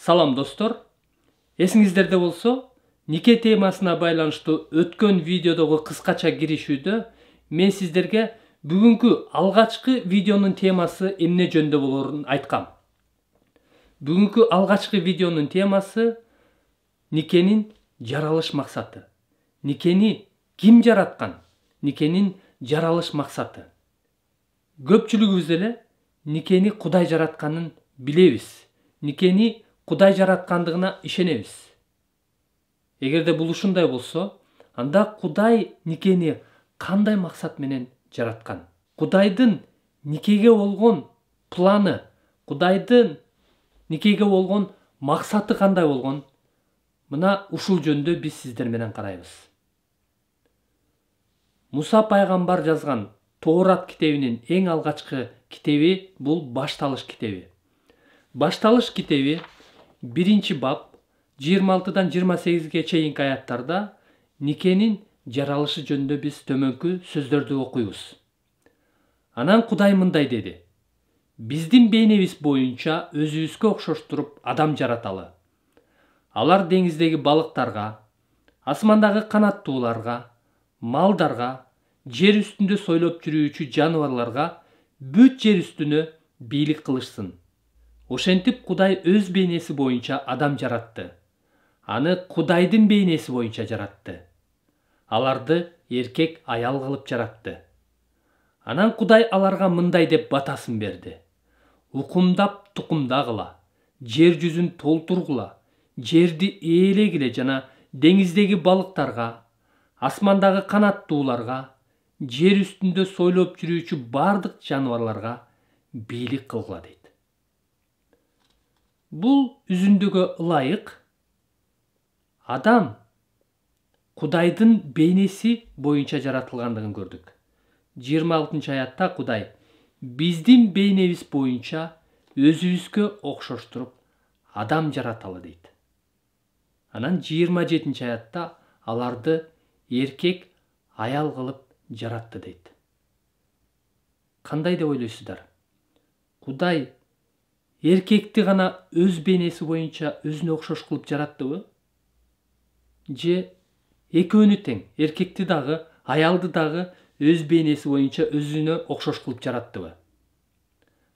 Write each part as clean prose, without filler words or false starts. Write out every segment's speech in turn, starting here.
Салам достор. Эсиңиздерде болсо, нике темасына байланыштуу өткөн видеодогу кыскача киришүүдө мен сиздерге бүгүнкү алгачкы видеонун темасы эмне жөнүндө болорун айткам. Бүгүнкү алгачкы видеонун темасы никенин жаралыш максаты. Никени ким жараткан? Никенин жаралыш максаты. Көпчүлүгүбүз эле никени Кудай жаратканын билебиз. Никени Кудай жараткандыгына ишенебиз. Эгерде бул ушундай болсо, анда Кудай никени кандай максат менен жараткан? Кудайдын никеге болгон планы, Кудайдын никеге болгон максаты кандай болгон? Мына ушул жөнүндө биз сиздер менен карайбыз. Муса пайгамбар жазган Тоорат китебинин эң алгачкы китеби бул Башталыш китеби. Башталыш китеби 1 бап 26-дан 28-ге чейинки аяттарда никенин жаралышы жөнүндө биз төмөнкү сөздөрдү окуйбуз. Анан Кудай мындай деди: биздин бейнебиз боюнча өзүбүзгө окшоштуруп адам жараталы. Алар деңиздеги балыктарга, асмандагы канаттууларга, малдарга, жер үстүндө сойлоп жүрүүчү жаныбарларга, бүт жер үстүнө бийлик кылышсын. Ошентип Кудай өз бейнеси боюнча адам жаратты. Аны Кудайдын бейнеси боюнча жаратты. Аларды эркек аял кылып жаратты. Анан Кудай аларга мындай деп батасын берди: укумдап тукумдагыла, жер жүзүн толтургула, жерди ээлегиле жана деңиздеги балыктарга, асмандагы канаттууларга, жер үстүндө сойлоп жүрүүчү бардык жаныбарларга бийлик кылгыла дейт. Бул үзүндөгө ылайык адам Кудайдын бейнеси боюнча жаратылгандыгын көрдүк. 26-аятта Кудай биздин бейнебиз боюнча өзүбүзгө окшоштуруп адам жараталы дейт. Анан 27-аятта аларды эркек аял кылып жаратты дейт. Кандай деп ойлойсуздар? Кудай эркекти гана өз бейнеси боюнча өзүнө окшош кылып жараттыбы? Же экөөнү тең, эркекти дагы, аялды дагы өз бейнеси боюнча өзүнө окшош кылып жараттыбы?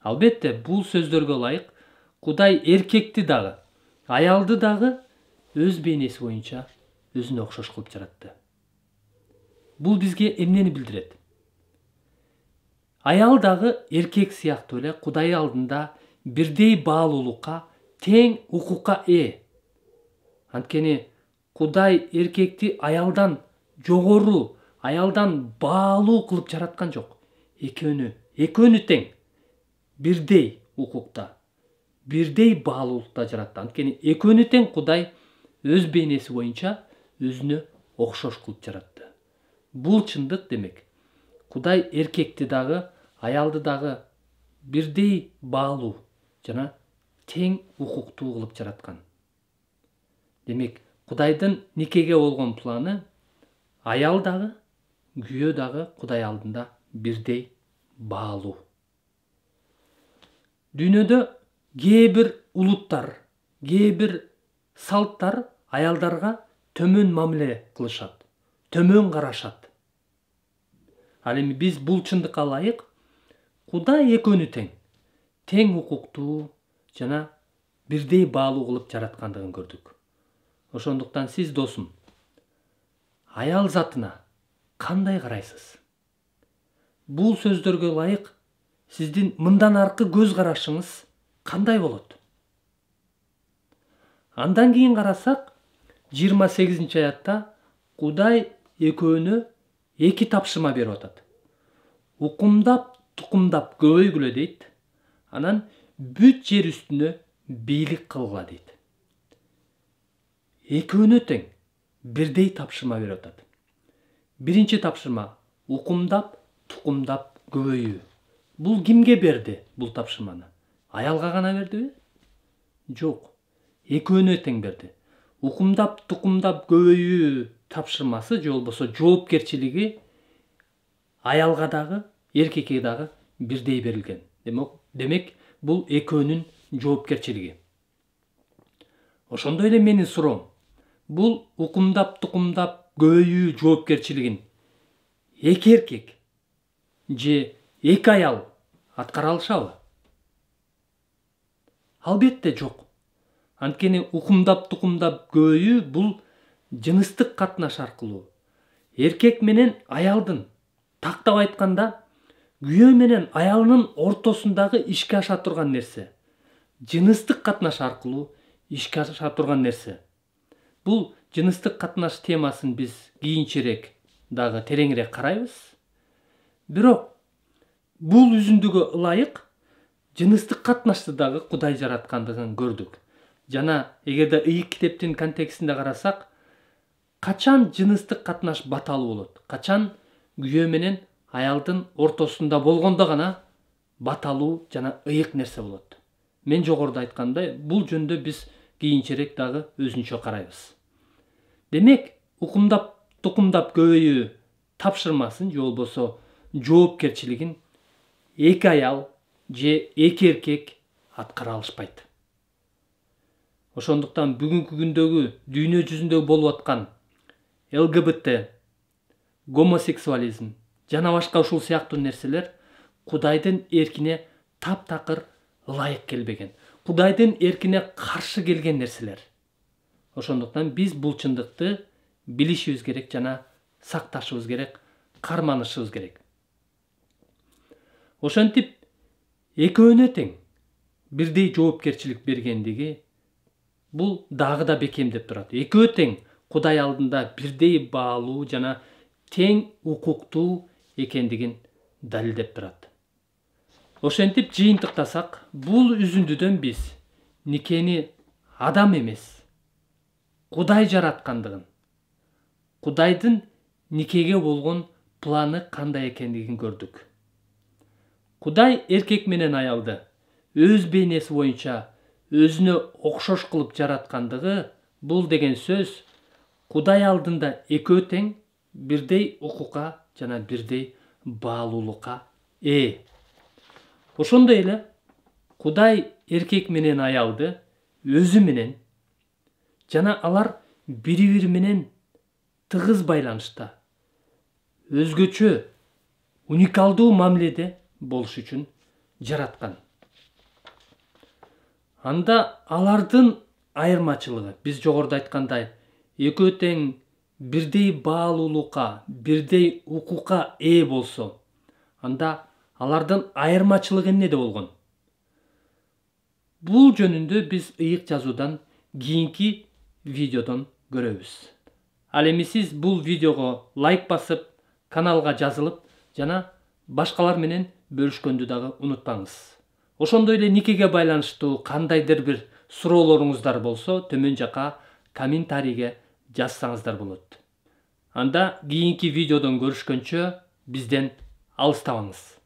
Албетте, бул сөздөргө ылайык Кудай эркекти дагы, аялды дагы өз бейнеси боюнча өзүнө окшош кылып жаратты. Бул бизге эмнени билдирет? Аял дагы эркек сыяктуу эле Кудай алдында бирдей баалуулукка, тең укукка ээ. Анткени Кудай эркекти аялдан жогору, аялдан баалуу кылып жараткан жок. Экөөнү тең, бирдей укукта, бирдей баалуулукта жаратты. Анткени экөөнү тең Кудай өз бейнеси боюнча өзүнө окшош кылып жаратты. Бул чындык демек. Кудай эркекти дагы, аялды дагы бирдей баалуу жана тең укуктуу кылып жараткан. Демек, Кудайдын никеге болгон планы аял дагы, күйөө дагы Кудай алдында бирдей баалуу. Дүйнөдө кээ бир улуттар, кээ бир салттар аялдарга төмөн мамиле кылышат, төмөн карашат. Ал эми биз бул чындыкка ылайык Кудай экөөнү тең укуктуу жана бирдей баалуу кылып жараткандыгын көрдүк. Ошондуктан сиз, досум, аял затына кандай карайсыз? Бул сөздөргө ылайык сиздин мындан аркы көз карашыңыз кандай болот? Андан кийин карасак, 28-аятта Кудай экөөнө эки тапшырма берип атат. Укумдап, тукумдап көбөйгүлө дейт. Анан бүт жер үстүнө бийлик кылгыла дейт. Экөөнө тең бирдей тапшырма берип атат. Биринчи тапшырма укумдап, тукумдап көбөйүү. Бул кимге берди бул тапшырманы? Аялга гана бердиби? Жок. Экөөнө тең берди. Укумдап, тукумдап көбөйүү тапшырмасы же болбосо жоопкерчилиги аялга дагы, эркекке дагы бирдей берилген. Демек, бул экөөнүн жоопкерчилиги. Ошондой эле менин суроом. Бул укумдап тукумдап көбөйүү жоопкерчилигин эки эркек же эки аял аткара алышабы? Албетте жок. Анткени укумдап тукумдап көбөйүү бул жыныстык катнаш аркылуу эркек менен аялдын, тактап айтканда, күйөө менен аялынын ортосундагы ишке аша турган нерсе. Жыныстык катнаш аркылуу ишке аша турган нерсе. Бул жыныстык катнаш темасын биз кийинчерээк дагы тереңирээк карайбыз. Бирок бул үзүндүгө ылайык жыныстык катнашты дагы Кудай жараткандыгын көрдүк. Жана эгерде ыйык китептин контекстинде карасак, качан жыныстык катнаш баталуу болот? Качан күйөө менен аялдын ортосунда болгондо гана баталуу жана ыйык нерсе болот. Мен жогоруда айткандай, бул жөндө биз кийинчерээк дагы өзүнчө карайбыз. Демек, укумдап тукумдап көбөйүү тапшырмасын же болбосо жоопкерчилигин эки аял же эки эркек аткара алышпайт. Ошондуктан бүгүнкү күндөгү дүйнө жүзүндө болуп аткан ЛГБТ, гомосексуализм жана башка ушул сыяктуу нерселер Кудайдын эркине таптакыр ылайык келбеген. Кудайдын эркине каршы келген нерселер. Ошондуктан биз бул чындыкты билишибиз керек жана сакташыбыз керек, карманышыбыз керек. Ошентип экөөнө тең бирдей жоопкерчилик бергендиги бул дагы да бекемдеп турат. Экөө тең Кудай алдында бирдей баалуу жана тең укуктуу экендигин далилдеп турат. Ошентип жыйынтыктасак, бул үзүндүдөн биз никени адам эмес, Кудай жараткандыгын, Кудайдын никеге болгон планы кандай экендигин көрдүк. Кудай эркек менен аялды өз бейнеси боюнча өзүнө окшош кылып жараткандыгы, бул деген сөз Кудай алдында экөө тең бирдей укукка жана бирдей баалуулукка ээ. Ошондой эле Кудай эркек менен аялды өзү менен жана алар бири-бири менен тыгыз байланышта, өзгөчө, уникалдуу мамиледе болуш үчүн жараткан. Анда алардын айырмачылыгы, биз жогоруда айткандай, экөө тең бирдей баалуулукка, бирдей укукка ээ болсо, анда алардын айырмачылыгы эмнеде болгон? Бул жөнүндө биз ыйык жазуудан кийинки видеодон көрөбүз. Ал эми сиз бул видеого лайк басып, каналга жазылып жана башкалар менен бөлүшкөндү дагы унутпаңыз. Ошондой эле никеге байланыштуу кандайдыр бир суроолоруңуздар болсо, төмөн жака комментарийге жазсаңыздар болот. Анда кийинки видеодон көрүшкөнчө бизден алыстабаңыз.